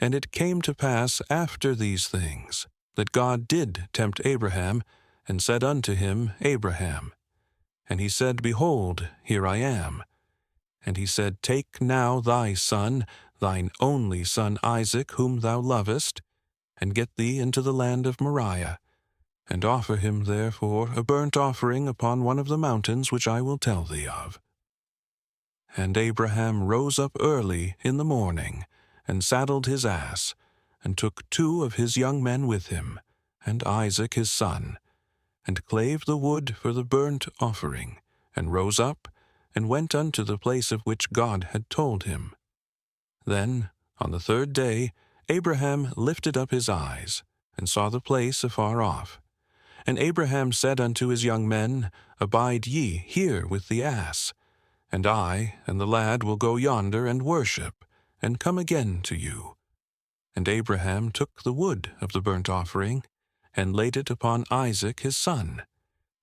And it came to pass after these things, that God did tempt Abraham, and said unto him, Abraham. And he said, Behold, here I am. And he said, Take now thy son, thine only son Isaac, whom thou lovest, and get thee into the land of Moriah, and offer him therefore a burnt offering upon one of the mountains which I will tell thee of. And Abraham rose up early in the morning, and saddled his ass, and took 2 of his young men with him, and Isaac his son, and clave the wood for the burnt offering, and rose up, and went unto the place of which God had told him. Then, on the 3rd day, Abraham lifted up his eyes, and saw the place afar off. And Abraham said unto his young men, Abide ye here with the ass, and I and the lad will go yonder and worship, and come again to you. And Abraham took the wood of the burnt offering, and laid it upon Isaac his son.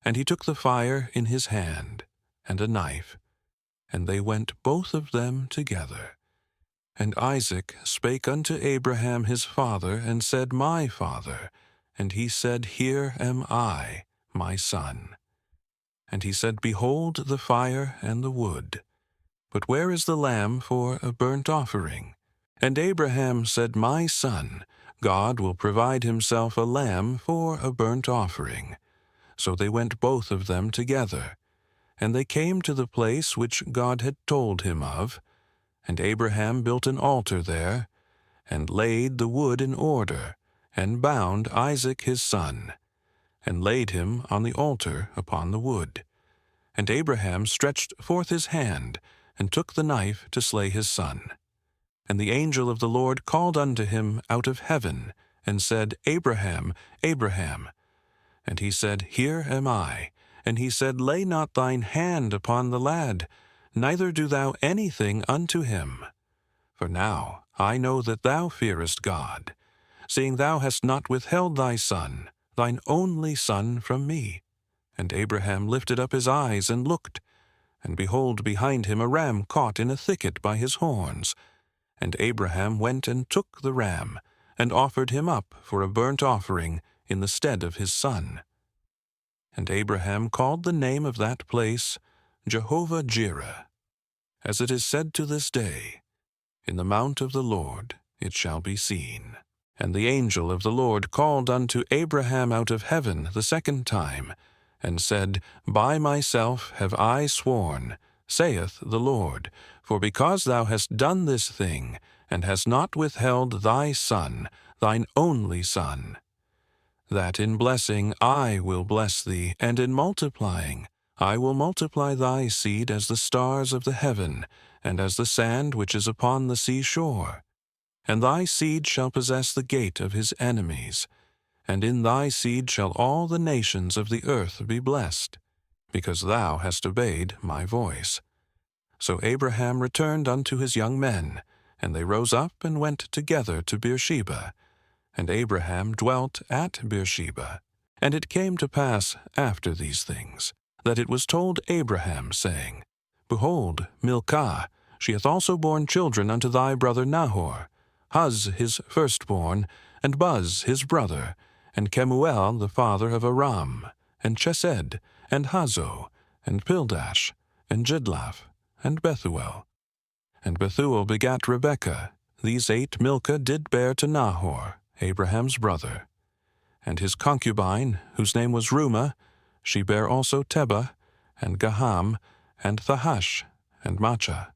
And he took the fire in his hand, and a knife, and they went both of them together. And Isaac spake unto Abraham his father, and said, My father. And he said, Here am I, my son. And he said, Behold the fire and the wood, but where is the lamb for a burnt offering? And Abraham said, My son, God will provide himself a lamb for a burnt offering. So they went both of them together. And they came to the place which God had told him of. And Abraham built an altar there, and laid the wood in order, and bound Isaac his son, and laid him on the altar upon the wood. And Abraham stretched forth his hand, and took the knife to slay his son. And the angel of the Lord called unto him out of heaven, and said, Abraham, Abraham. And he said, Here am I. And he said, Lay not thine hand upon the lad, neither do thou anything unto him. For now I know that thou fearest God, seeing thou hast not withheld thy son, thine only son, from me. And Abraham lifted up his eyes and looked, and behold, behind him a ram caught in a thicket by his horns. And Abraham went and took the ram, and offered him up for a burnt offering in the stead of his son. And Abraham called the name of that place Jehovah-Jireh, as it is said to this day, In the mount of the Lord it shall be seen. And the angel of the Lord called unto Abraham out of heaven the 2nd time, and said, By myself have I sworn, saith the Lord, for because thou hast done this thing, and hast not withheld thy son, thine only son, that in blessing I will bless thee, and in multiplying I will multiply thy seed as the stars of the heaven, and as the sand which is upon the seashore. And thy seed shall possess the gate of his enemies, and in thy seed shall all the nations of the earth be blessed, because thou hast obeyed my voice. So Abraham returned unto his young men, and they rose up and went together to Beersheba. And Abraham dwelt at Beersheba. And it came to pass after these things, that it was told Abraham, saying, Behold, Milcah, she hath also borne children unto thy brother Nahor, Huz his firstborn, and Buz his brother, and Kemuel the father of Aram, and Chesed, and Hazo, and Pildash, and Jidlaph, and Bethuel. And Bethuel begat Rebekah. These 8 Milcah did bear to Nahor, Abraham's brother. And his concubine, whose name was Reumah, she bare also Tebah, and Gaham, and Thahash, and Maachah.